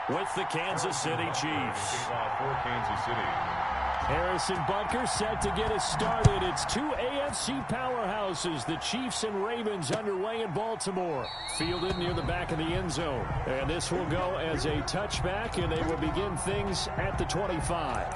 with the Kansas City Chiefs. For Kansas City. Harrison Butker set to get us started. It's two AFC powerhouses, the Chiefs and Ravens, underway in Baltimore. Fielded near the back of the end zone. And this will go as a touchback, and they will begin things at the 25.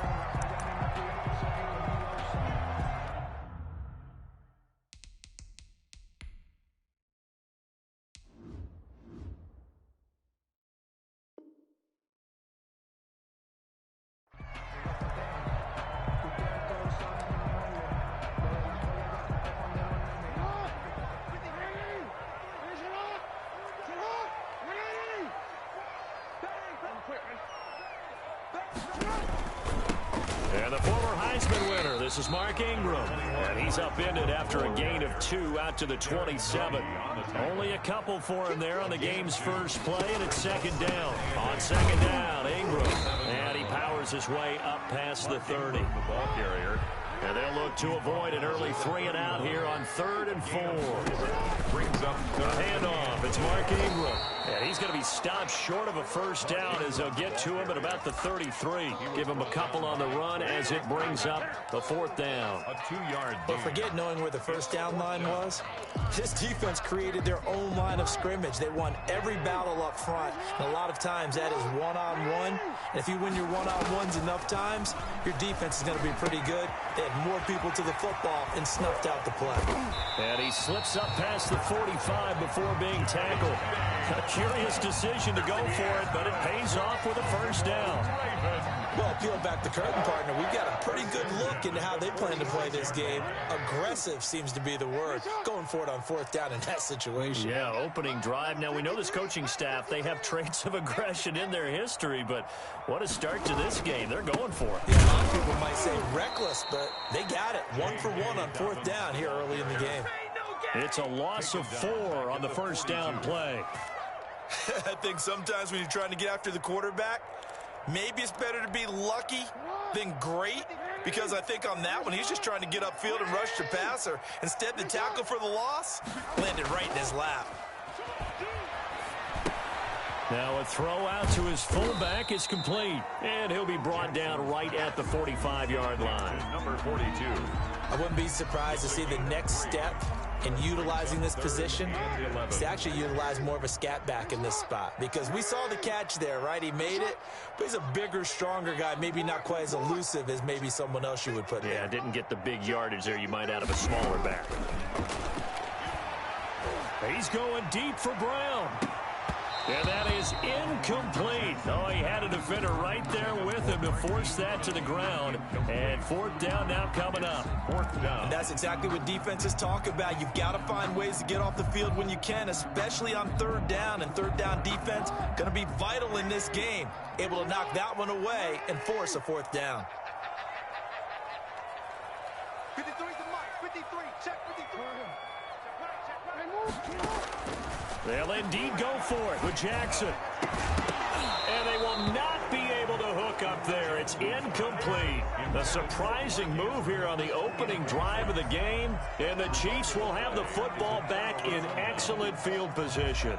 And the former Heisman winner, this is Mark Ingram. And he's upended after a gain of 2 out to the 27. Only a couple for him there on the game's first play, and it's second down. On second down, Ingram. And he powers his way up past the 30. The ball carrier. And they'll look to avoid an early 3 and out here on 3rd and 4. Brings up the handoff. It's Mark Ingram. And he's going to be stopped short of a first down as they'll get to him at about the 33. Give him a couple on the run as it brings up the 4th down. A 2-yard gain. But forget knowing where the first down line was. This defense created their own line of scrimmage. They won every battle up front. And a lot of times that is one-on-one. And if you win your one-on-ones enough times, your defense is going to be pretty good. They had more people to the football and snuffed out the play. And he slips up past the 45 before being tackled. A curious decision to go for it, but it pays off with a first down. Well, peel back the curtain, partner. We've got a pretty good look into how they plan to play this game. Aggressive seems to be the word. Going for it on 4th down in that situation. Yeah, opening drive. Now, we know this coaching staff, they have traits of aggression in their history, but what a start to this game. They're going for it. Yeah, a lot of people might say reckless, but they got it. 1 for 1 on 4th down here early in the game. It's a loss of 4 on the first down play. I think sometimes when you're trying to get after the quarterback, maybe it's better to be lucky than great, because I think on that one, he's just trying to get upfield and rush the passer. Instead, the tackle for the loss landed right in his lap. Now a throw out to his fullback is complete, and he'll be brought down right at the 45-yard line. Number 42. I wouldn't be surprised to see the next step in utilizing this position is to actually utilize more of a scat back in this spot, because we saw the catch there, right? He made it, but he's a bigger, stronger guy, maybe not quite as elusive as maybe someone else you would put there. Yeah, didn't get the big yardage there you might out of a smaller back. He's going deep for Brown. And that is incomplete. Oh, he had a defender right there with him to force that to the ground. And 4th down now coming up. 4th down. And that's exactly what defenses talk about. You've got to find ways to get off the field when you can, especially on 3rd down. And 3rd down defense going to be vital in this game. Able to knock that one away and force a 4th down. 53 to Mike. 53. Check 53. They'll indeed go for it with Jackson. And they will not be able to hook up there. It's incomplete. A surprising move here on the opening drive of the game. And the Chiefs will have the football back in excellent field position.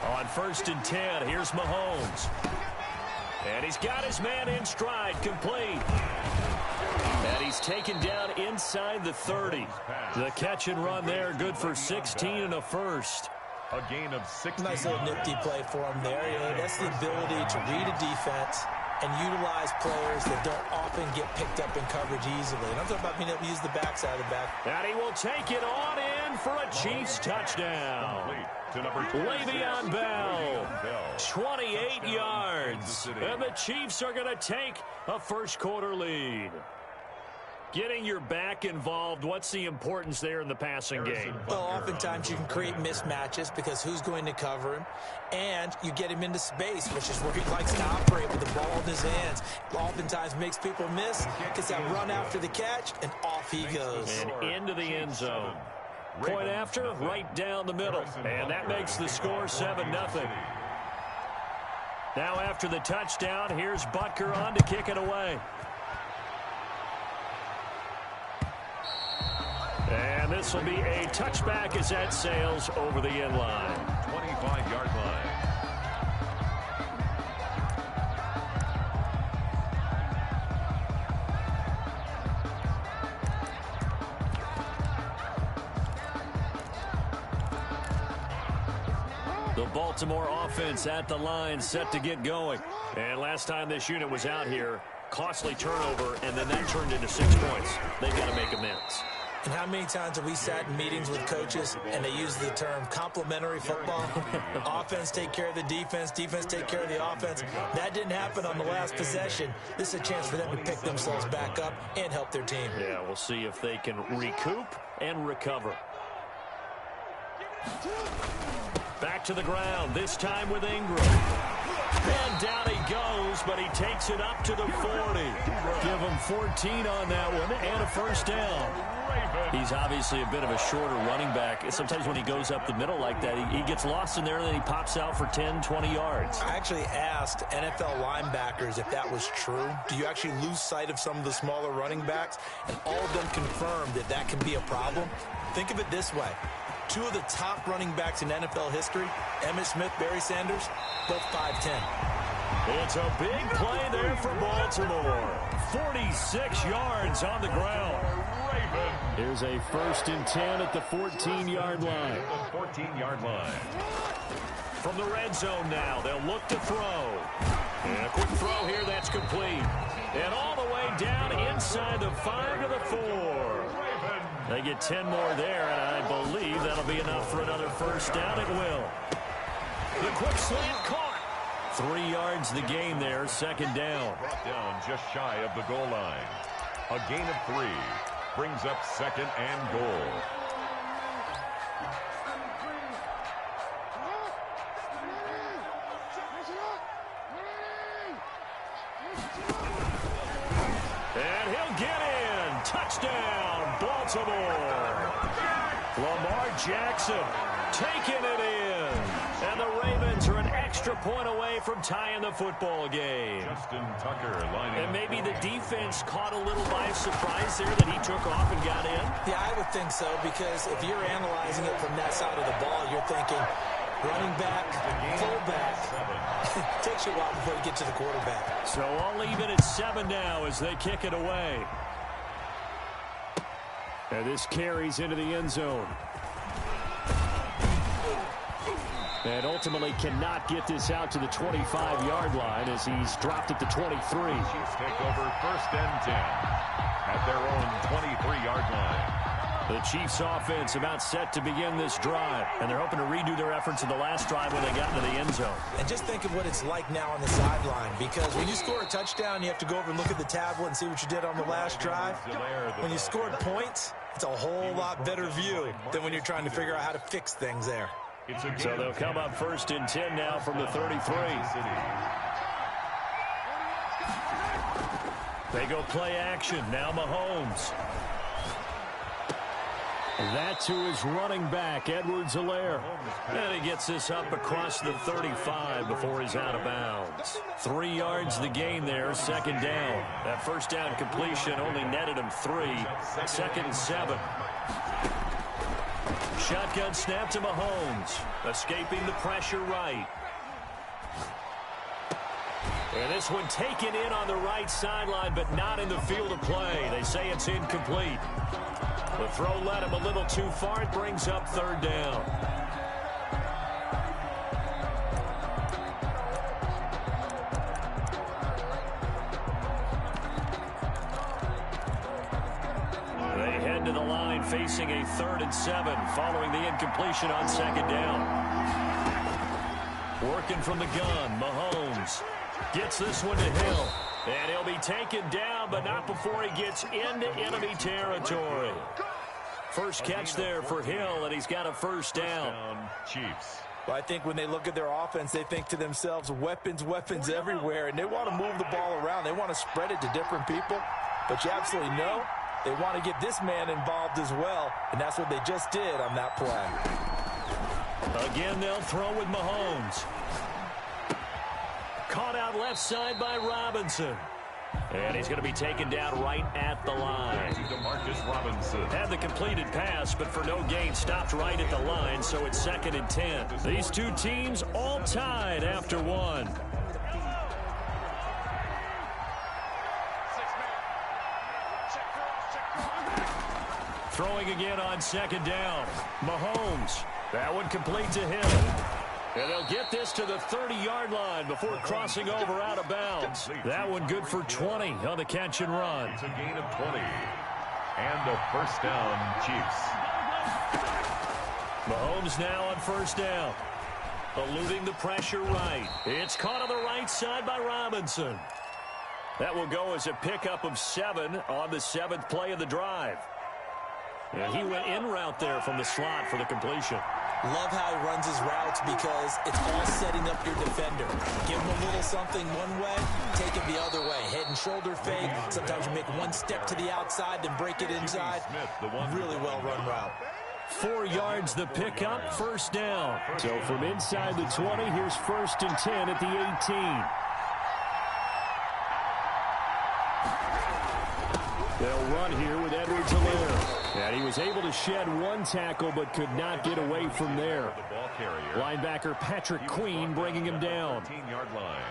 On 1st and 10, here's Mahomes. And he's got his man in stride, complete. And he's taken down inside the 30. The catch and run there, good for 16 and a first. A gain of 6. Nice little nifty play for him there. You know, that's the ability to read a defense and utilize players that don't often get picked up in coverage easily. And I'm talking about being able to use the backside of the back. And he will take it on in for a Chiefs touchdown. Le'Veon Bell, 28 yards. And the Chiefs are going to take a first quarter lead. Getting your back involved, what's the importance there in the passing game? Well, oftentimes you can create mismatches because who's going to cover him, and you get him into space, which is where he likes to operate with the ball in his hands. Oftentimes makes people miss, gets that run after the catch, and off he goes. And into the end zone. Point after, right down the middle. And that makes the score 7-0. Now after the touchdown, here's Butker on to kick it away. And this will be a touchback as that sails over the end line. 25-yard line. The Baltimore offense at the line, set to get going. And last time this unit was out here, costly turnover, and then that turned into 6 points. They've got to make amends. And how many times have we sat in meetings with coaches and they use the term complementary football? Offense take care of the defense, defense take care of the offense. That didn't happen on the last possession. This is a chance for them to pick themselves back up and help their team. Yeah, we'll see if they can recoup and recover. Back to the ground, this time with Ingram. And down he goes, but he takes it up to the 40. Give him 14 on that one and a first down. He's obviously a bit of a shorter running back. Sometimes when he goes up the middle like that, he gets lost in there and then he pops out for 10, 20 yards. I actually asked NFL linebackers if that was true. Do you actually lose sight of some of the smaller running backs? And all of them confirmed that that can be a problem. Think of it this way. 2 of the top running backs in NFL history, Emmitt Smith, Barry Sanders, both 5'10". It's a big play there for Baltimore. 46 yards on the ground. Here's a 1st and 10 at the 14-yard line. 14-yard line. From the red zone now, they'll look to throw. And a quick throw here, that's complete. And all the way down inside the 5 to the 4. They get 10 more there, and I believe that'll be enough for another first down. It will. The quick slant caught. 3 yards the gain there, 2nd down. Brought down just shy of the goal line. A gain of 3 brings up 2nd and goal. And he'll get in. Touchdown, Baltimore. Lamar Jackson taking it in. And the Ravens are an extra point away from tying the football game. Justin Tucker lining And up. maybe the defense caught a little by surprise there that he took off and got in. Yeah, I would think so, because if you're analyzing it from that side of the ball, you're thinking running back, fullback. Takes you a while before you get to the quarterback. So all even at 7 now as they kick it away. And this carries into the end zone. And ultimately cannot get this out to the 25-yard line as he's dropped at the 23. Chiefs take over 1st and 10 at their own 23-yard line. The Chiefs offense about set to begin this drive, and they're hoping to redo their efforts in the last drive when they got into the end zone. And just think of what it's like now on the sideline, because when you score a touchdown, you have to go over and look at the tablet and see what you did on the last drive. When you scored points, it's a whole lot better view than when you're trying to figure out how to fix things there. So they'll come up 1st and 10 now from the 33. They go play action. Now Mahomes. That to his running back, Edwards-Helaire. And he gets this up across the 35 before he's out of bounds. 3 yards the gain there, 2nd down. That first down completion only netted him 3. 2nd and 7. Shotgun snap to Mahomes. Escaping the pressure right. And this one taken in on the right sideline, but not in the field of play. They say it's incomplete. The throw led him a little too far. It brings up 3rd down. They head to the line facing a 3rd and 7 following the incompletion on 2nd down. Working from the gun, Mahomes gets this one to Hill. And he'll be taken down, but not before he gets into enemy territory. First catch there for Hill, and he's got a first down. Chiefs. Well, I think when they look at their offense, they think to themselves, weapons, weapons everywhere, and they want to move the ball around. They want to spread it to different people, but you absolutely know they want to get this man involved as well, and that's what they just did on that play. Again, they'll throw with Mahomes. Caught out left side by Robinson. And he's going to be taken down right at the line. Robinson. Had the completed pass, but for no gain, stopped right at the line, so it's 2nd and 10. These two teams all tied after one. Throwing again on 2nd down. Mahomes. That one complete to him. And they'll get this to the 30-yard line before crossing over out of bounds. That one good for 20 on the catch and run. It's a gain of 20. And a first down, Chiefs. Mahomes now on first down. Eluding the pressure right. It's caught on the right side by Robinson. That will go as a pickup of 7 on the 7th play of the drive. And he went in route there from the slot for the completion. Love how he runs his routes because it's all setting up your defender. Give him a little something one way, take it the other way. Head and shoulder fake. Sometimes you make one step to the outside, then break it inside. Really well-run route. 4 yards the pickup, first down. So from inside the 20, here's 1st and 10 at the 18. They'll run here with Edwards-Helaire. And he was able to shed one tackle but could not get away from there. Linebacker Patrick Queen bringing him down. 15-yard line.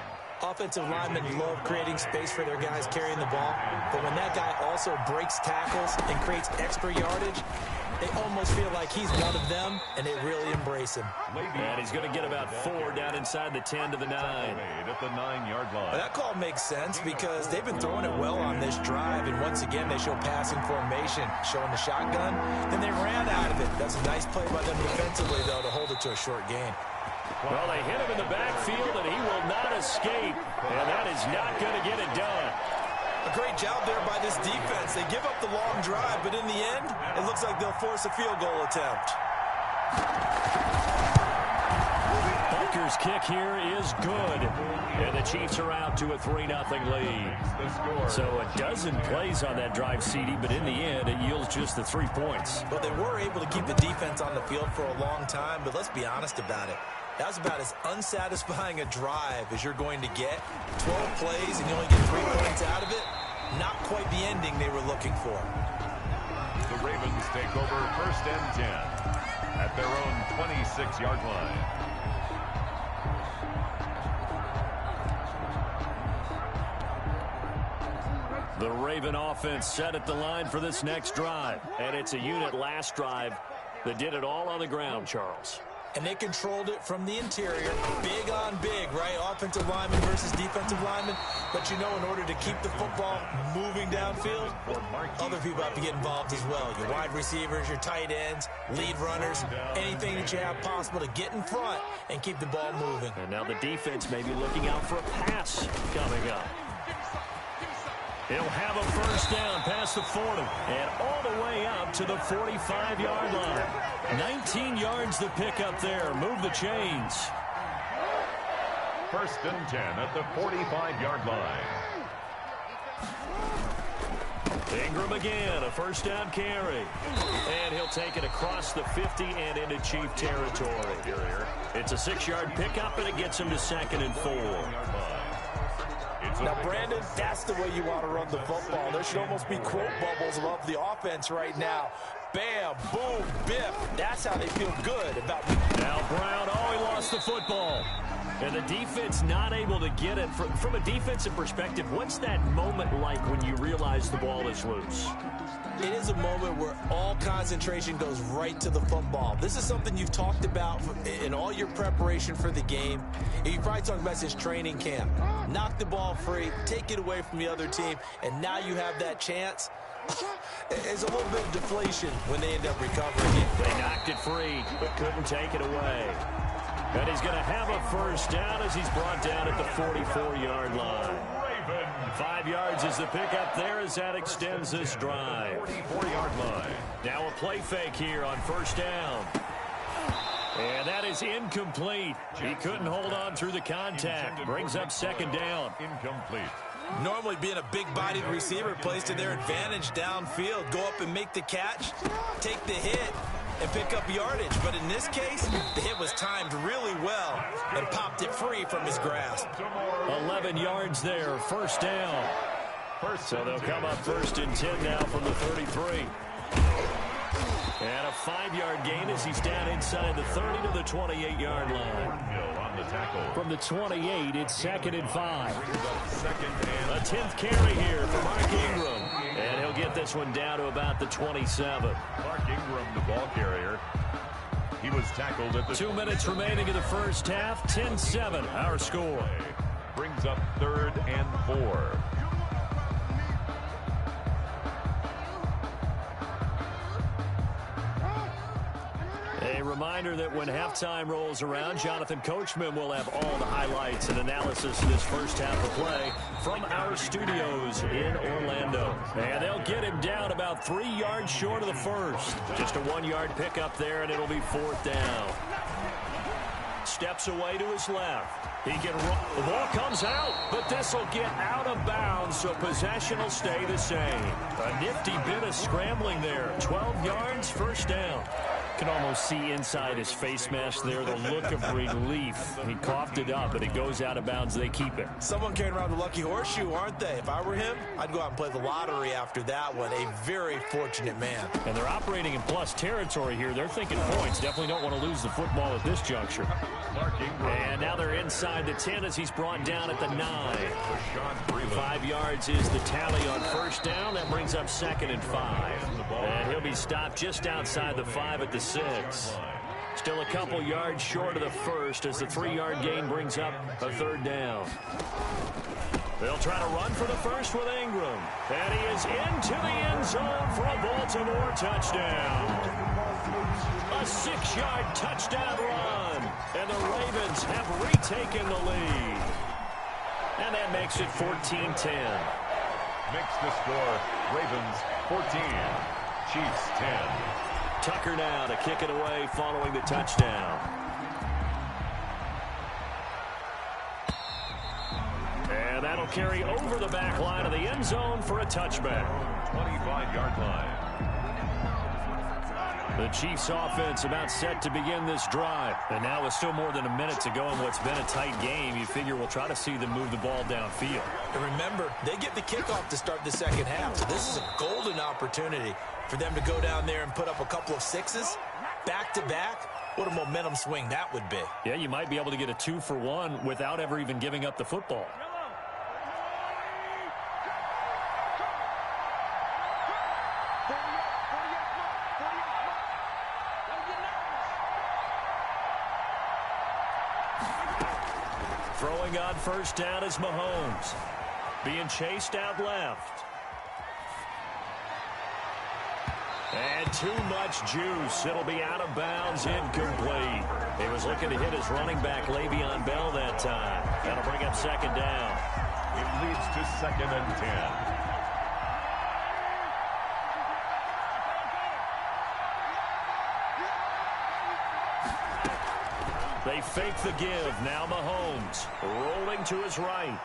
Offensive linemen love creating space for their guys carrying the ball, but when that guy also breaks tackles and creates extra yardage, they almost feel like he's one of them, and they really embrace him. And he's going to get about 4 down inside the 10 to the 9. At the 9-yard line. Well, that call makes sense because they've been throwing it well on this drive, and once again they show passing formation, showing the shotgun. Then they ran out of it. That's a nice play by them defensively, though, to hold it to a short gain. Well, they hit him in the backfield, and he will not escape, and that is not going to get it done. A great job there by this defense. They give up the long drive, but in the end, it looks like they'll force a field goal attempt. Baker's kick here is good, and the Chiefs are out to a 3-0 lead. So a dozen plays on that drive, CD, but in the end, it yields just the 3 points. Well, they were able to keep the defense on the field for a long time, but let's be honest about it. That was about as unsatisfying a drive as you're going to get. 12 plays and you only get 3 points out of it. Not quite the ending they were looking for. The Ravens take over 1st and 10 at their own 26-yard line. The Raven offense set at the line for this next drive. And it's a unit last drive that did it all on the ground, Charles. And they controlled it from the interior. Big on big, right? Offensive lineman versus defensive lineman. But you know, in order to keep the football moving downfield, other people have to get involved as well. Your wide receivers, your tight ends, lead runners, anything that you have possible to get in front and keep the ball moving. And now the defense may be looking out for a pass coming up. He'll have a first down past the 40 and all the way up to the 45-yard line. 19 yards to pick up there. Move the chains. 1st and 10 at the 45-yard line. Ingram again, a first down carry. And he'll take it across the 50 and into Chief territory. It's a 6-yard pickup, and it gets him to 2nd and 4. Now, Brandon, that's the way you want to run the football. There should almost be quote bubbles above the offense right now. Bam, boom, biff. That's how they feel good about it. Now Brown, he lost the football. And the defense not able to get it. From a defensive perspective, what's that moment like when you realize the ball is loose? It is a moment where all concentration goes right to the football. This is something you've talked about in all your preparation for the game. You probably talked about this training camp. Knock the ball free, take it away from the other team, and now you have that chance. It's a little bit of deflation when they end up recovering it. They knocked it free, but couldn't take it away. And he's going to have a first down as he's brought down at the 44-yard line. 5 yards is the pickup there as that extends this drive. 44-yard line. Now a play fake here on first down. And that is incomplete. He couldn't hold on through the contact. Brings up second down. Incomplete. Normally being a big-bodied receiver plays to their advantage downfield. Go up and make the catch, take the hit, and pick up yardage. But in this case, the hit was timed really well and popped it free from his grasp. 11 yards there, first down. So they'll come up first and 10 now from the 33. And a 5-yard gain as he's down inside the 30 to the 28-yard line. On the tackle. From the 28, it's second and 5. Second and A 10th carry here for Mark Ingram. And he'll get this one down to about the 27. Mark Ingram, the ball carrier. He was tackled at the 2 minutes remaining in the first half. 10-7, our score. Brings up third and 4. A reminder that when halftime rolls around, Jonathan Coachman will have all the highlights and analysis of this first half of play from our studios in Orlando. And they'll get him down about 3 yards short of the first. Just a 1-yard pickup there, and it'll be fourth down. Steps away to his left. He can run. The ball comes out, but this will get out of bounds, so possession will stay the same. A nifty bit of scrambling there. 12 yards, first down. Can almost see inside his face mask there the look of relief. He coughed it up, but it goes out of bounds. They keep it. Someone carrying around the lucky horseshoe, aren't they? If I were him, I'd go out and play the lottery after that one. A very fortunate man. And they're operating in plus territory here. They're thinking points. Definitely don't want to lose the football at this juncture. And now they're inside the 10 as he's brought down at the 9. 5 yards is the tally on first down. That brings up second and 5. And he'll be stopped just outside the 5 at the 6. Still a couple yards short of the first as the 3-yard gain brings up a third down. They'll try to run for the first with Ingram. And he is into the end zone for a Baltimore touchdown. A 6-yard touchdown run. And the Ravens have retaken the lead. And that makes it 14-10. Makes the score Ravens 14, Chiefs 10. Tucker now to kick it away following the touchdown. And that'll carry over the back line of the end zone for a touchback. 25-yard line. The Chiefs offense about set to begin this drive. And now with still more than a minute to go in what's been a tight game, you figure we'll try to see them move the ball downfield. And remember, they get the kickoff to start the second half, so this is a golden opportunity for them to go down there and put up a couple of sixes back-to-back. What a momentum swing that would be. Yeah, you might be able to get a 2-for-1 without ever even giving up the football. Throwing on first down is Mahomes. Being chased out left. And too much juice. It'll be out of bounds, incomplete. He was looking to hit his running back, Le'Veon Bell, that time. That'll bring up second down. It leads to second and 10. They fake the give. Now Mahomes rolling to his right.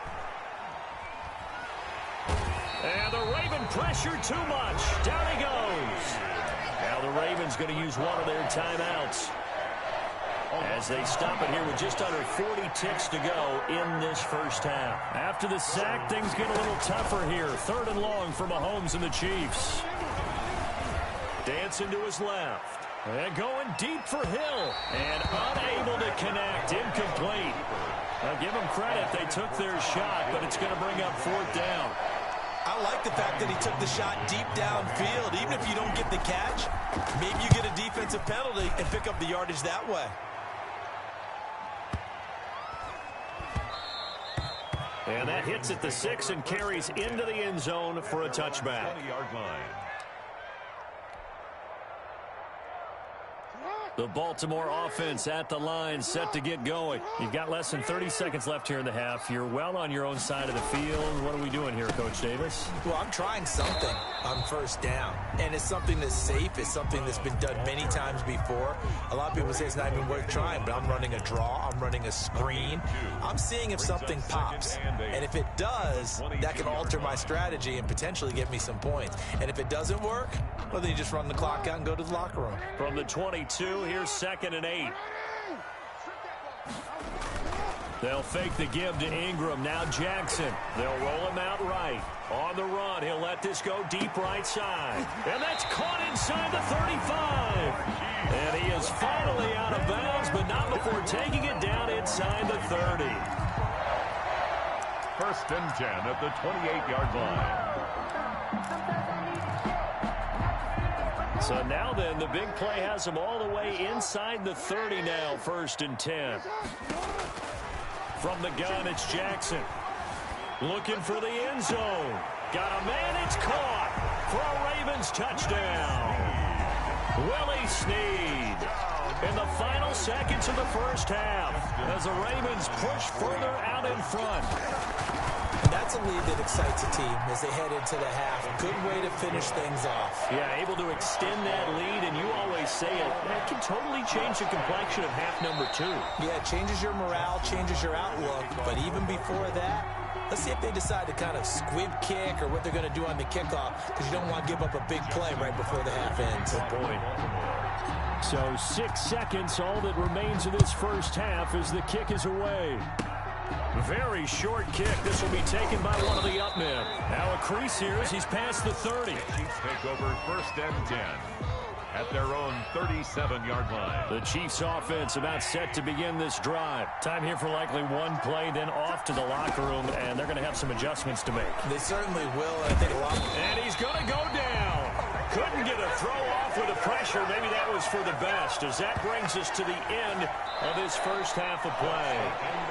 And the Raven pressure too much. Down he goes. Now the Ravens going to use one of their timeouts as they stop it here with just under 40 ticks to go in this first half. After the sack, things get a little tougher here. Third and long for Mahomes and the Chiefs. Dancing to his left. And going deep for Hill. And unable to connect. Incomplete. Now give them credit. They took their shot, but it's going to bring up fourth down. I like the fact that he took the shot deep downfield. Even if you don't get the catch, maybe you get a defensive penalty and pick up the yardage that way. And that hits at the 6 and carries into the end zone for a touchback. 20-yard line. The Baltimore offense at the line, set to get going. You've got less than 30 seconds left here in the half. You're well on your own side of the field. What are we doing here, Coach Davis? Well, I'm trying something on first down, and it's something that's safe. It's something that's been done many times before. A lot of people say it's not even worth trying, but I'm running a draw. I'm running a screen. I'm seeing if something pops, and if it does, that can alter my strategy and potentially get me some points. And if it doesn't work, well, then you just run the clock out and go to the locker room. From the 22, here's 2nd and 8. They'll fake the give to Ingram. Now Jackson. They'll roll him out right. On the run, he'll let this go deep right side. And that's caught inside the 35. And he is finally out of bounds, but not before taking it down inside the 30. 1st and 10 at the 28-yard line. So now then, the big play has him all the way inside the 30 now, 1st and 10. From the gun, it's Jackson. Looking for the end zone. Got a man, it's caught for a Ravens touchdown. Willie Snead in the final seconds of the first half as the Ravens push further out in front. That's a lead that excites a team as they head into the half. Good way to finish things off. Yeah, able to extend that lead, and you always say it, that can totally change the complexion of half number 2. Yeah, it changes your morale, changes your outlook, but even before that, let's see if they decide to kind of squib kick or what they're going to do on the kickoff, because you don't want to give up a big play right before the half ends. Good point. So 6 seconds, all that remains of this first half as the kick is away. Very short kick. This will be taken by one of the up men. Now a crease here as he's past the 30. Chiefs take over 1st and 10 at their own 37-yard line. The Chiefs offense about set to begin this drive. Time here for likely one play, then off to the locker room, and they're going to have some adjustments to make. They certainly will, and I think a lot. And he's going to go down. Couldn't get a throw off with the pressure. Maybe that was for the best, as that brings us to the end of this first half of play.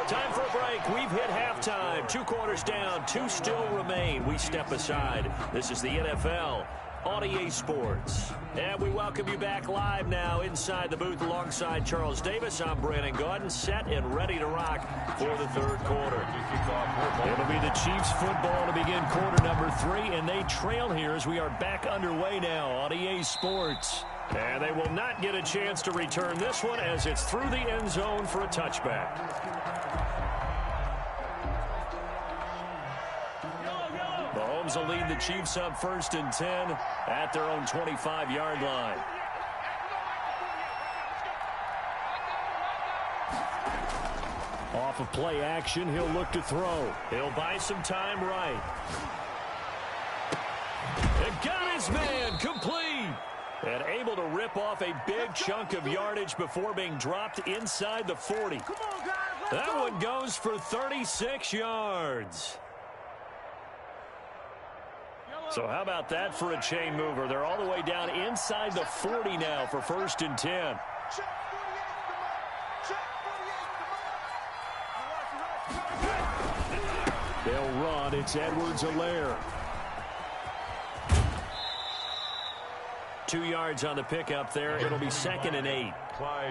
Time for a break. We've hit halftime. 2 quarters down, 2 still remain. We step aside. This is the NFL on EA Sports. And we welcome you back live now inside the booth alongside Charles Davis. I'm Brandon Gaudin, set and ready to rock for the 3rd quarter. It'll be the Chiefs football to begin quarter number 3, and they trail here as we are back underway now on EA Sports. And they will not get a chance to return this one as it's through the end zone for a touchback. Mahomes will lead the Chiefs up 1st and 10 at their own 25-yard line. Off of play action, he'll look to throw. He'll buy some time right. And got his man complete. And able to rip off a big chunk of yardage before being dropped inside the 40. That one goes for 36 yards. So how about that for a chain mover? They're all the way down inside the 40 now for 1st and 10. They'll run. It's Edwards-Helaire. 2 yards on the pickup there. It'll be 2nd and 8.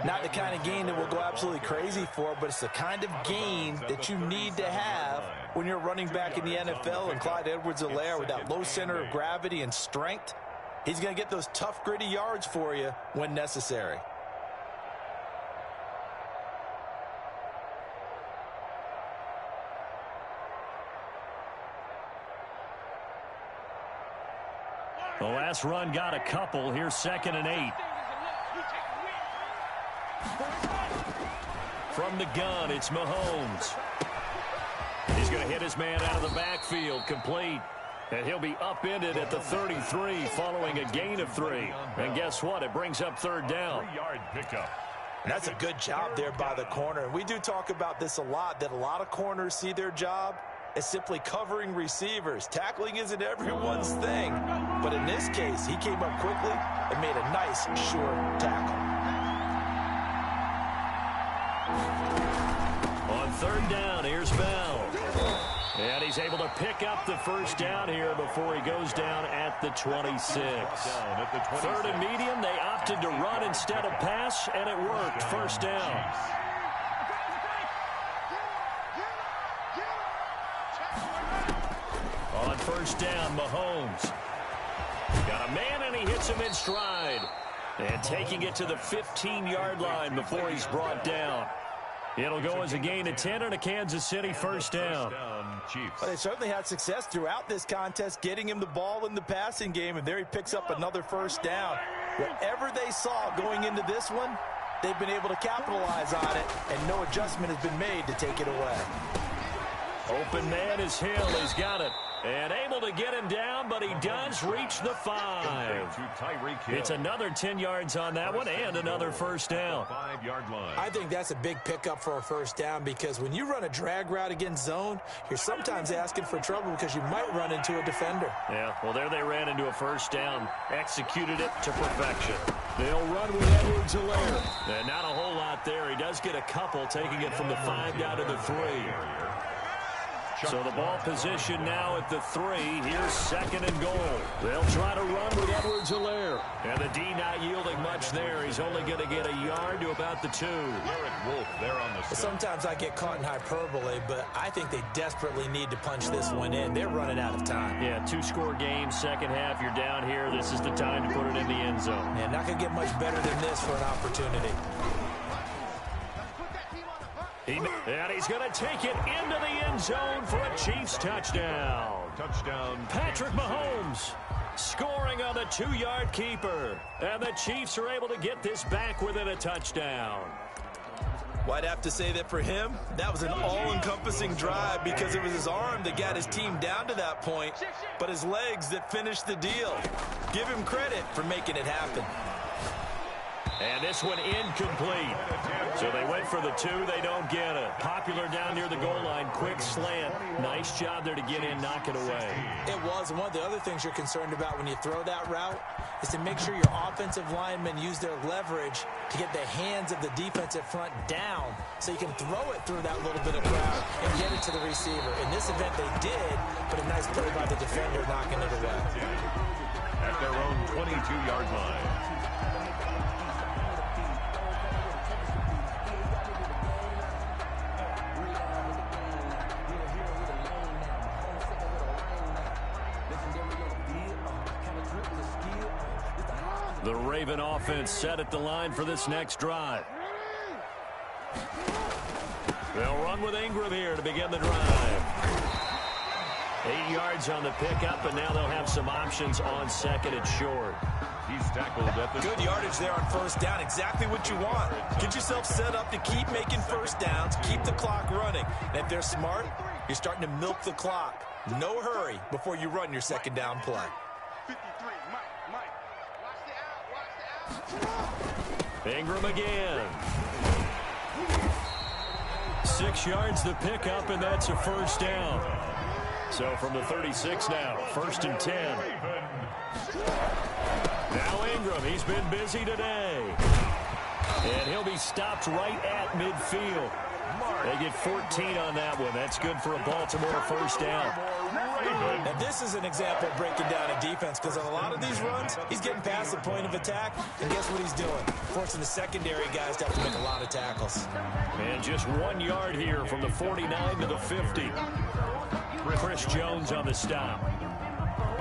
Not the kind of gain that we'll go absolutely crazy for, but it's the kind of gain that you need to have when you're running back in the NFL. And Clyde Edwards-Helaire, with that low center of gravity and strength, he's going to get those tough, gritty yards for you when necessary. The last run got a couple. Here's 2nd and 8. From the gun, it's Mahomes. He's going to hit his man out of the backfield, complete. And he'll be upended at the 33 following a gain of 3. And guess what? It brings up 3rd down. 3-yard pickup. And that's a good job there by the corner. And we do talk about this a lot, that a lot of corners see their job as simply covering receivers. Tackling isn't everyone's thing. But in this case, he came up quickly and made a nice, short tackle. On 3rd down, here's Bell. And he's able to pick up the first down here before he goes down at the 26. Third and medium, they opted to run instead of pass, and it worked. First down. On first down, Mahomes. Got a man, and he hits him in stride. And taking it to the 15-yard line before he's brought down. It'll go as a gain of 10 and a Kansas City first down. Well, they certainly had success throughout this contest, getting him the ball in the passing game, and there he picks up another first down. Whatever they saw going into this one, they've been able to capitalize on it, and no adjustment has been made to take it away. Open man is Hill. He's got it. And able to get him down, but he does reach the 5. It's another 10 yards on that one and another first down. 5-yard line. I think that's a big pickup for a first down because when you run a drag route against zone, you're sometimes asking for trouble because you might run into a defender. Yeah, well, there they ran into a first down. Executed it to perfection. They'll run with Edwards-Helaire. And not a whole lot there. He does get a couple, taking it from the 5 down to the 3. So the ball position now at the 3. Here's second and goal. They'll try to run with Edwards-Helaire. And the D not yielding much there. He's only going to get a yard to about the 2. Sometimes I get caught in hyperbole, but I think they desperately need to punch this one in. They're running out of time. Yeah, 2-score game, second half. You're down here. This is the time to put it in the end zone. Yeah, not going to get much better than this for an opportunity. And he's going to take it into the end zone for a Chiefs touchdown. Patrick Mahomes scoring on the 2-yard keeper. And the Chiefs are able to get this back within a touchdown. Well, I'd have to say that for him, that was an all-encompassing drive because it was his arm that got his team down to that point, but his legs that finished the deal. Give him credit for making it happen. And this one incomplete. So they went for the 2. They don't get it. Popular down near the goal line. Quick slant. Nice job there to get in, knock it away. It was. And one of the other things you're concerned about when you throw that route is to make sure your offensive linemen use their leverage to get the hands of the defensive front down so you can throw it through that little bit of crowd and get it to the receiver. In this event, they did, but a nice play by the defender knocking it away. At their own 22-yard line. The Raven offense set at the line for this next drive. They'll run with Ingram here to begin the drive. 8 yards on the pickup, and now they'll have some options on second and short. He's tackled at the... Good yardage there on first down. Exactly what you want. Get yourself set up to keep making first downs, keep the clock running. And if they're smart, you're starting to milk the clock. No hurry before you run your second down play. 53, Mike. Ingram again. 6 yards the pickup, and that's a first down. So from the 36 now, first and 10. Now Ingram, he's been busy today. And he'll be stopped right at midfield. They get 14 on that one. That's good for a Baltimore first down. Now this is an example of breaking down a defense because on a lot of these runs, he's getting past the point of attack, and guess what he's doing? Forcing the secondary guys to have to make a lot of tackles. And just 1 yard here from the 49 to the 50. Chris Jones on the stop.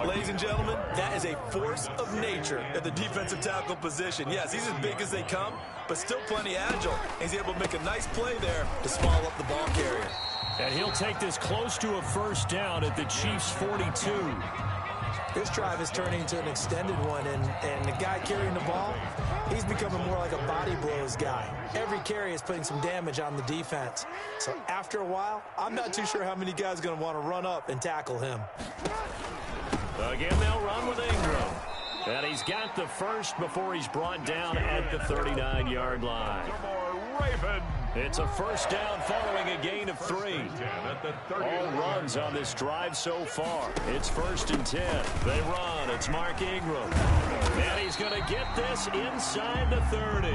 Ladies and gentlemen, that is a force of nature at the defensive tackle position. Yes, he's as big as they come, but still plenty agile. He's able to make a nice play there to swallow up the ball carrier. And he'll take this close to a first down at the Chiefs' 42. This drive is turning into an extended one, and the guy carrying the ball, he's becoming more like a body blows guy. Every carry is putting some damage on the defense. So after a while, I'm not too sure how many guys are going to want to run up and tackle him. Again, they'll run with Ingram. And he's got the first before he's brought down at the 39-yard line. Ravens. It's a first down following a gain of 3. All runs on this drive so far. It's 1st and 10. They run. It's Mark Ingram. And he's going to get this inside the 30.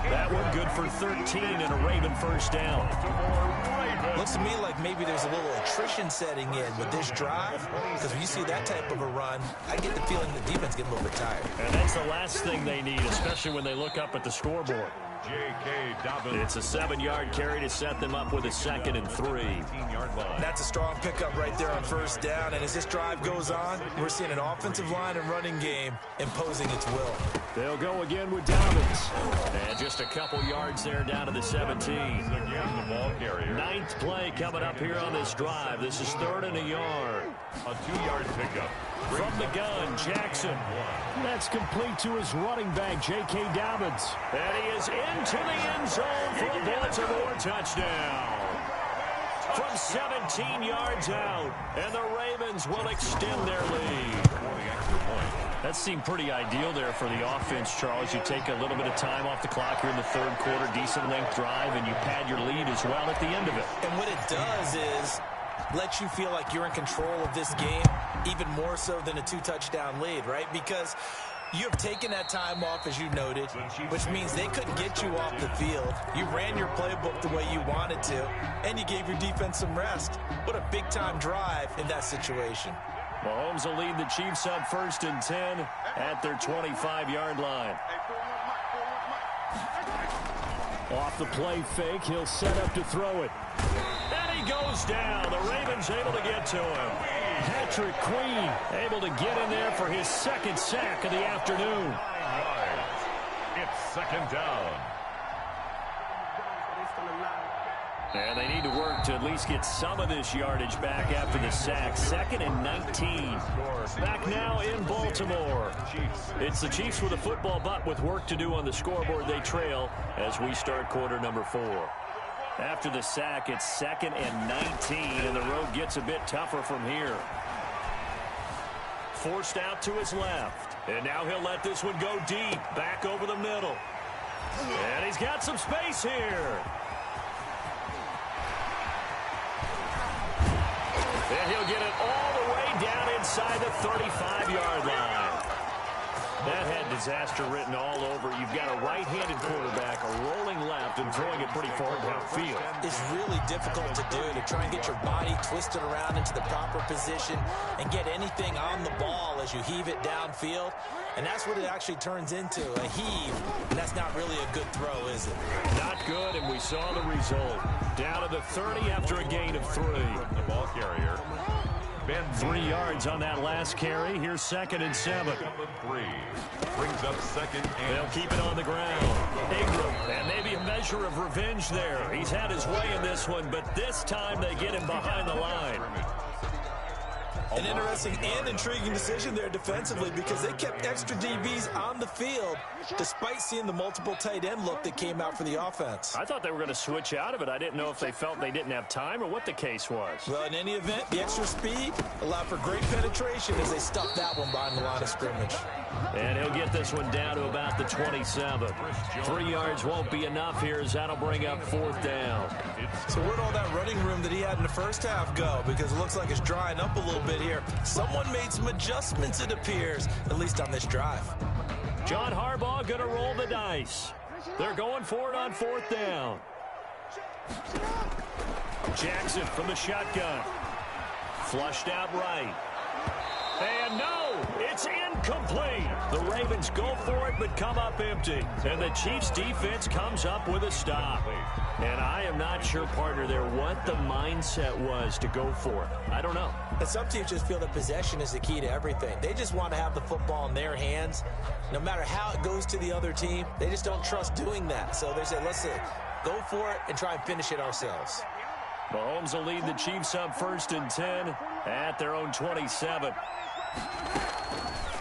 That one good for 13 and a Raven first down. Looks to me like maybe there's a little attrition setting in with this drive, because when you see that type of a run, I get the feeling the defense gets a little bit tired. And that's the last thing they need, especially when they look up at the scoreboard. It's a 7-yard carry to set them up with a 2nd and 3. That's a strong pickup right there on first down. And as this drive goes on, we're seeing an offensive line and running game imposing its will. They'll go again with Dobbins. And just a couple yards there down to the 17. Ninth play coming up here on this drive. This is 3rd and a yard. A 2-yard pickup. From the gun, Jackson. That's complete to his running back, J.K. Dobbins. And he is into the end zone for a Baltimore touchdown. From 17 yards out, and the Ravens will extend their lead. That seemed pretty ideal there for the offense, Charles. You take a little bit of time off the clock here in the 3rd quarter, decent length drive, and you pad your lead as well at the end of it. And what it does is let you feel like you're in control of this game, even more so than a 2-touchdown lead, right? Because you have taken that time off, as you noted, which means they couldn't get you off the field. You ran your playbook the way you wanted to, and you gave your defense some rest. What a big-time drive in that situation. Mahomes will lead the Chiefs up 1st and 10 at their 25-yard line. Off the play fake, he'll set up to throw it. And he goes down. The Ravens able to get to him. Patrick Queen able to get in there for his 2nd sack of the afternoon. It's 2nd down. And they need to work to at least get some of this yardage back after the sack. 2nd and 19. Back now in Baltimore. It's the Chiefs with a football, but with work to do on the scoreboard. They trail as we start quarter number 4. After the sack, it's 2nd and 19, and the road gets a bit tougher from here. Forced out to his left. And now he'll let this one go deep, back over the middle. And he's got some space here. And he'll get it all the way down inside the 35-yard line. That had disaster written all over. You've got a right-handed quarterback, a rolling left, and throwing it pretty far downfield. It's really difficult to do, to try and get your body twisted around into the proper position and get anything on the ball as you heave it downfield. And that's what it actually turns into, a heave. And that's not really a good throw, is it? Not good, and we saw the result. Down to the 30 after a gain of 3. The ball carrier. 3 yards on that last carry. Here's 2nd and 7. 3 brings up 2nd and they'll keep it on the ground. Ingram, and maybe a measure of revenge there. He's had his way in this one, but this time they get him behind the line. An interesting and intriguing decision there defensively, because they kept extra DBs on the field despite seeing the multiple tight end look that came out for the offense. I thought they were going to switch out of it. I didn't know if they felt they didn't have time or what the case was. Well, in any event, the extra speed allowed for great penetration as they stuffed that one behind the line of scrimmage. And he'll get this one down to about the 27. 3 yards won't be enough here, as that'll bring up 4th down. So where'd all that running room that he had in the first half go? Because it looks like it's drying up a little bit here. Someone made some adjustments, it appears, at least on this drive. John Harbaugh going to roll the dice. They're going for it on 4th down. Jackson from the shotgun. Flushed out right. And no, it's incomplete. The Ravens go for it, but come up empty. And the Chiefs defense comes up with a stop. And I am not sure, partner, there what the mindset was to go for it. I don't know. And some teams just feel that possession is the key to everything. They just want to have the football in their hands. No matter how it goes to the other team, they just don't trust doing that. So they say, listen, go for it and try and finish it ourselves. Mahomes will lead the Chiefs up 1st and 10 at their own 27.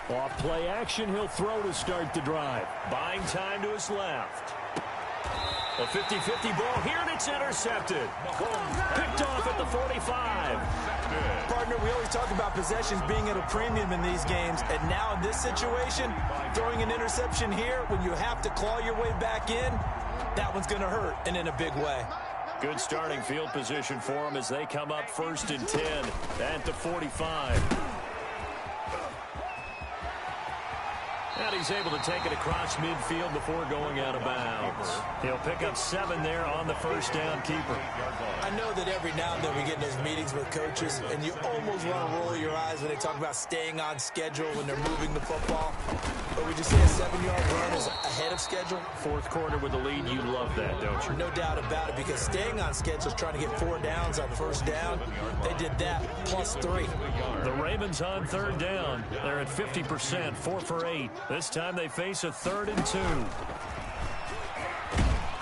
Off play action, he'll throw to start the drive. Buying time to his left. A 50-50 ball here, and it's intercepted. Picked off at the 45. Partner, we always talk about possessions being at a premium in these games, and now in this situation, throwing an interception here when you have to claw your way back in, that one's going to hurt, and in a big way. Good starting field position for them as they come up 1st and 10 at the 45. And he's able to take it across midfield before going out of bounds. He'll pick up 7 there on the first down keeper. I know that every now and then we get in those meetings with coaches, and you almost want to roll your eyes when they talk about staying on schedule when they're moving the football. But would you say a 7-yard run is ahead of schedule? Fourth quarter with the lead, you love that, don't you? No doubt about it, because staying on schedule is trying to get 4 downs on first down. They did that plus 3. The Ravens on 3rd down. They're at 50%, 4 for 8. This time they face a 3rd and 2.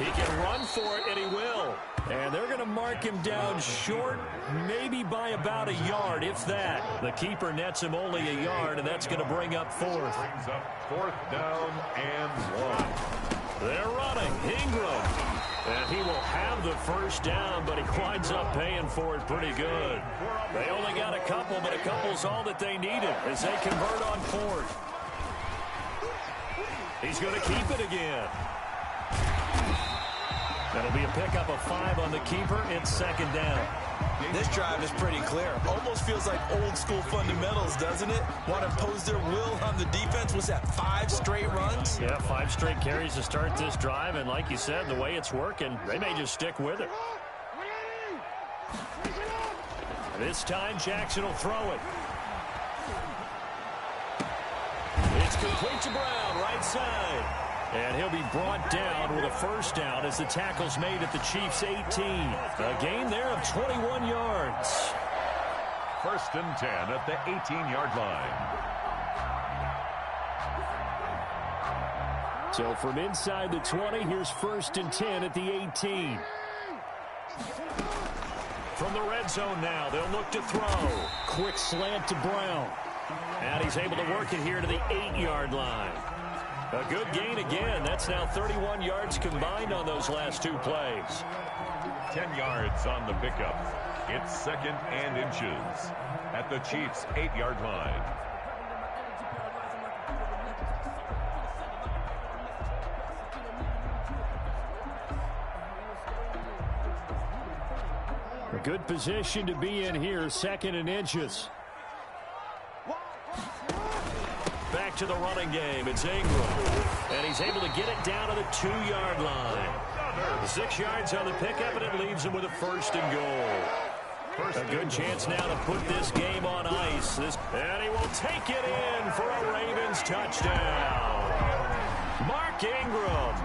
He can run for it, and he will. And they're going to mark him down short, maybe by about a yard, if that. The keeper nets him only a yard, and that's going to bring up 4th. Brings up 4th down and 1. They're running. Ingram. And he will have the first down, but he winds up paying for it pretty good. They only got a couple, but a couple's all that they needed as they convert on 4th. He's going to keep it again. That'll be a pickup of 5 on the keeper. It's 2nd down. This drive is pretty clear. Almost feels like old school fundamentals, doesn't it? Want to impose their will on the defense. Was that 5 straight runs? Yeah, 5 straight carries to start this drive. And like you said, the way it's working, they may just stick with it. This time, Jackson will throw it. It's complete to Brown, right side. And he'll be brought down with a first down as the tackle's made at the Chiefs' 18. A gain there of 21 yards. 1st and 10 at the 18-yard line. So from inside the 20, here's 1st and 10 at the 18. From the red zone now, they'll look to throw. Quick slant to Brown. And he's able to work it here to the 8-yard line. A good gain again. That's now 31 yards combined on those last 2 plays. 10 yards on the pickup. It's 2nd and inches at the Chiefs' 8-yard line. A good position to be in here, 2nd and inches. Back to the running game. It's Ingram. And he's able to get it down to the 2-yard line. 6 yards on the pickup, and it leaves him with a 1st and goal. A good chance now to put this game on ice. And he will take it in for a Ravens touchdown. Mark Ingram,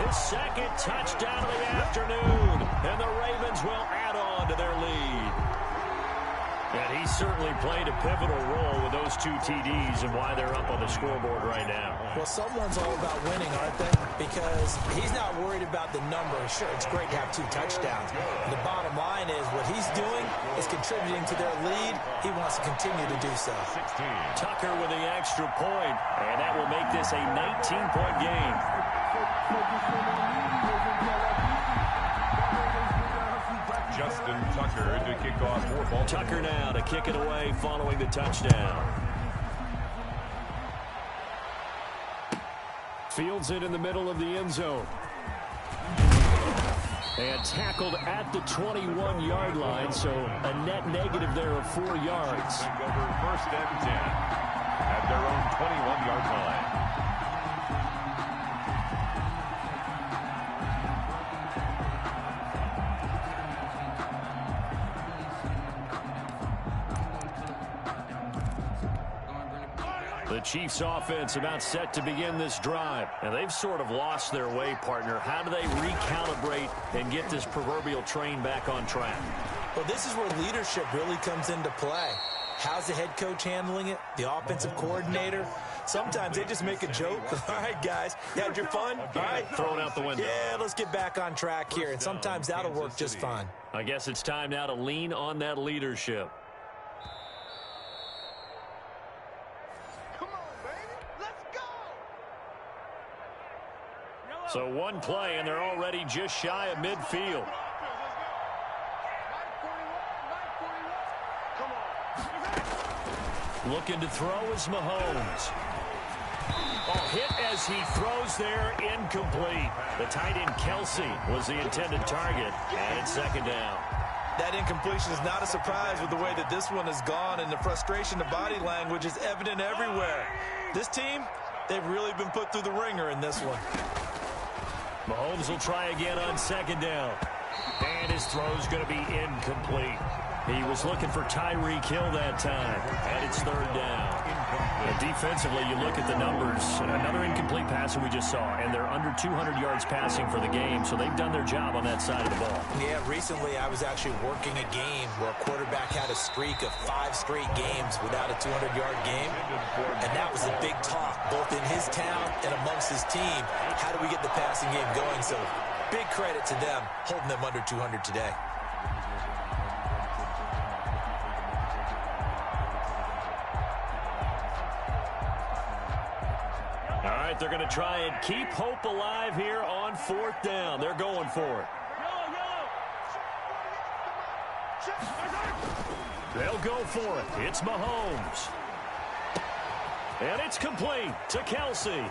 his 2nd touchdown of the afternoon. And the Ravens will add on to their lead. And he certainly played a pivotal role with those 2 TDs and why they're up on the scoreboard right now. Well, someone's all about winning, aren't they? Because he's not worried about the number. Sure, it's great to have 2 touchdowns. The bottom line is what he's doing is contributing to their lead. He wants to continue to do so. 16. Tucker with the extra point, and that will make this a 19-point game. Justin Tucker to kick off for Baltimore. Tucker now to kick it away following the touchdown. Fields it in the middle of the end zone. And tackled at the 21-yard line, so a net negative there of 4 yards. Take over 1st and 10 at their own 21-yard line. The Chiefs offense about set to begin this drive. And they've sort of lost their way, partner. How do they recalibrate and get this proverbial train back on track? Well, this is where leadership really comes into play. How's the head coach handling it? The offensive coordinator? Sometimes they just make a joke. All right, guys, you had your fun? All right. Throw it out the window. Yeah, let's get back on track here. And sometimes that'll work just fine. I guess it's time now to lean on that leadership. So one play, and they're already just shy of midfield. Looking to throw is Mahomes. Oh, hit as he throws there, incomplete. The tight end Kelsey was the intended target, and it's second down. That incompletion is not a surprise with the way that this one has gone, and the frustration, the body language is evident everywhere. This team, they've really been put through the ringer in this one. Mahomes will try again on second down. And his throw's going to be incomplete. He was looking for Tyreek Hill that time, and it's third down. And defensively, you look at the numbers. Another incomplete passer we just saw, and they're under 200 yards passing for the game, so they've done their job on that side of the ball. Yeah, recently I was actually working a game where a quarterback had a streak of 5 straight games without a 200-yard game, and that was a big talk, both in his town and amongst his team. How do we get the passing game going? So big credit to them, holding them under 200 today. All right, they're going to try and keep hope alive here on fourth down. They're going for it. They'll go for it. It's Mahomes. And it's complete to Kelsey.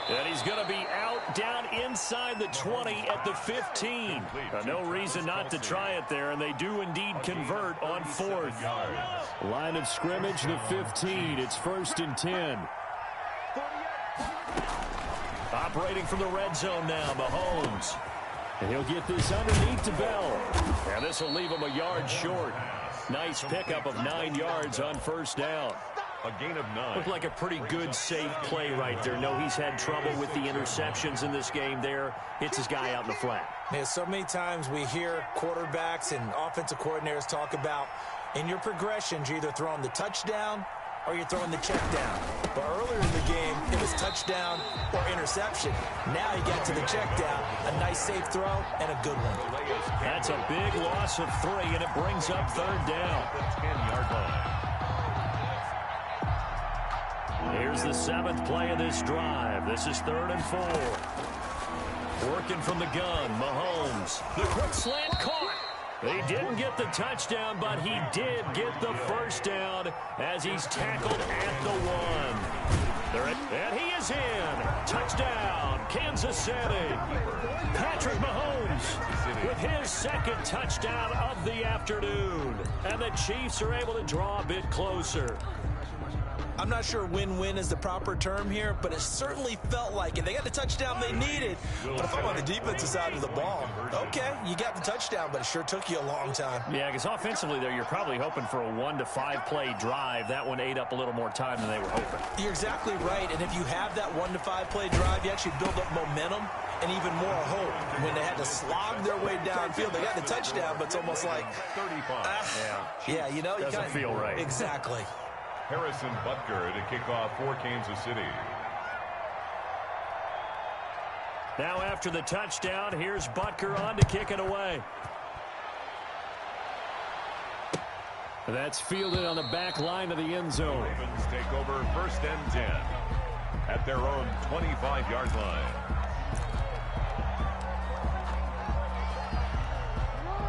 And he's going to be out down inside the 20 at the 15. No reason not to try it there, and they do indeed convert on fourth. Line of scrimmage, the 15. It's 1st and 10. Operating from the red zone now, Mahomes. And he'll get this underneath to Bell. And this will leave him a yard short. Nice pickup of 9 yards on first down. A gain of 9. Looked like a pretty good, safe play right there. No, he's had trouble with the interceptions in this game there. Hits his guy out in the flat. Yeah, so many times we hear quarterbacks and offensive coordinators talk about in your progressions, you're either throwing the touchdown or you're throwing the check down. But earlier in the game, it was touchdown or interception. Now he got to the check down, a nice safe throw, and a good one. That's a big loss of 3, and it brings up third down. 10-yard line. Here's the 7th play of this drive. This is 3rd and 4. Working from the gun, Mahomes. The quick slant caught. He didn't get the touchdown, but he did get the first down as he's tackled at the 1. And he is in. Touchdown, Kansas City. Patrick Mahomes with his 2nd touchdown of the afternoon. And the Chiefs are able to draw a bit closer. I'm not sure win-win is the proper term here, but it certainly felt like it. They got the touchdown they needed. But if I'm on the defensive side of the ball, okay, you got the touchdown, but it sure took you a long time. Yeah, because offensively there, you're probably hoping for a 1 to 5 play drive. That one ate up a little more time than they were hoping. You're exactly right, and if you have that 1 to 5 play drive, you actually build up momentum and even more hope. When they had to slog their way downfield, they got the touchdown, but it's almost like, 35. yeah, you know, doesn't feel right. Exactly. Harrison Butker to kick off for Kansas City. Now after the touchdown, here's Butker on to kick it away. That's fielded on the back line of the end zone. Ravens take over 1st and 10 at their own 25-yard line.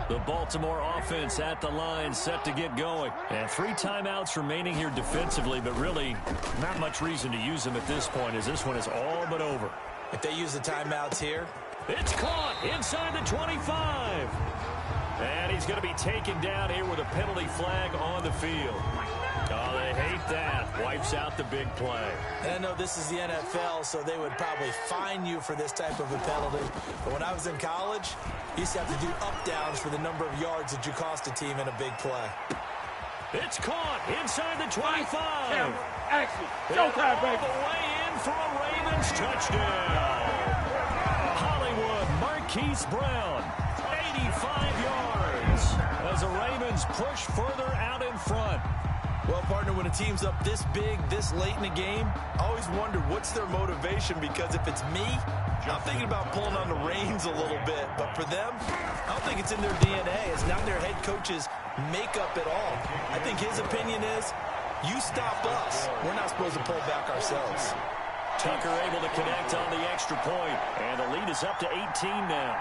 The Baltimore offense at the line, set to get going. And 3 timeouts remaining here defensively, but really not much reason to use them at this point as this one is all but over. If they use the timeouts here. It's caught inside the 25. And he's going to be taken down here with a penalty flag on the field. Oh, they hate that. Wipes out the big play. And I know this is the NFL, so they would probably fine you for this type of a penalty. But when I was in college, you used to have to do up-downs for the number of yards that you cost a team in a big play. It's caught inside the 25. Action. Showtime, baby. All the way in for a Ravens touchdown. Hollywood Marquise Brown, 85 yards as the Ravens push further out in front. Well, partner, when a team's up this big, this late in the game, I always wonder what's their motivation, because if it's me, I'm thinking about pulling on the reins a little bit. But for them, I don't think it's in their DNA. It's not their head coach's makeup at all. I think his opinion is, you stop us. We're not supposed to pull back ourselves. Tucker able to connect on the extra point, and the lead is up to 18 now.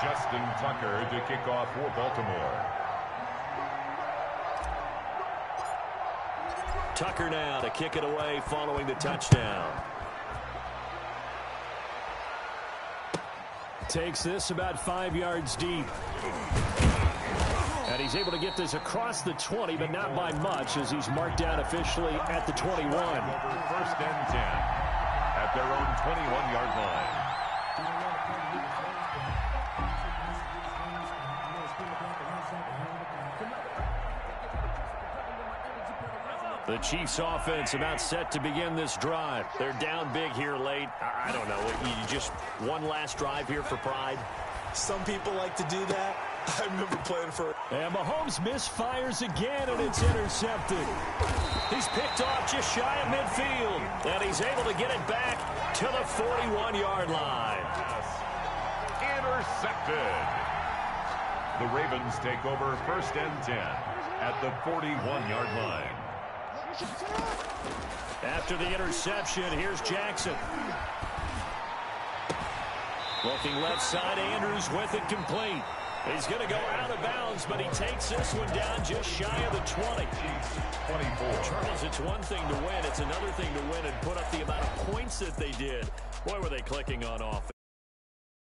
Justin Tucker to kick off for Baltimore. Tucker now to kick it away following the touchdown. Takes this about 5 yards deep. And he's able to get this across the 20, but not by much, as he's marked down officially at the 21. First and 10 at their own 21-yard line. The Chiefs offense about set to begin this drive. They're down big here late. I don't know. You just one last drive here for pride. Some people like to do that. I remember playing for... And Mahomes misfires again, and it's intercepted. He's picked off just shy of midfield. And he's able to get it back to the 41-yard line. Intercepted. The Ravens take over first and 10 at the 41-yard line. After the interception, here's Jackson. Looking left side, Andrews with it complete. He's going to go out of bounds, but he takes this one down just shy of the 20. 24. Charles, it's one thing to win. It's another thing to win and put up the amount of points that they did. Boy, were they clicking on offense.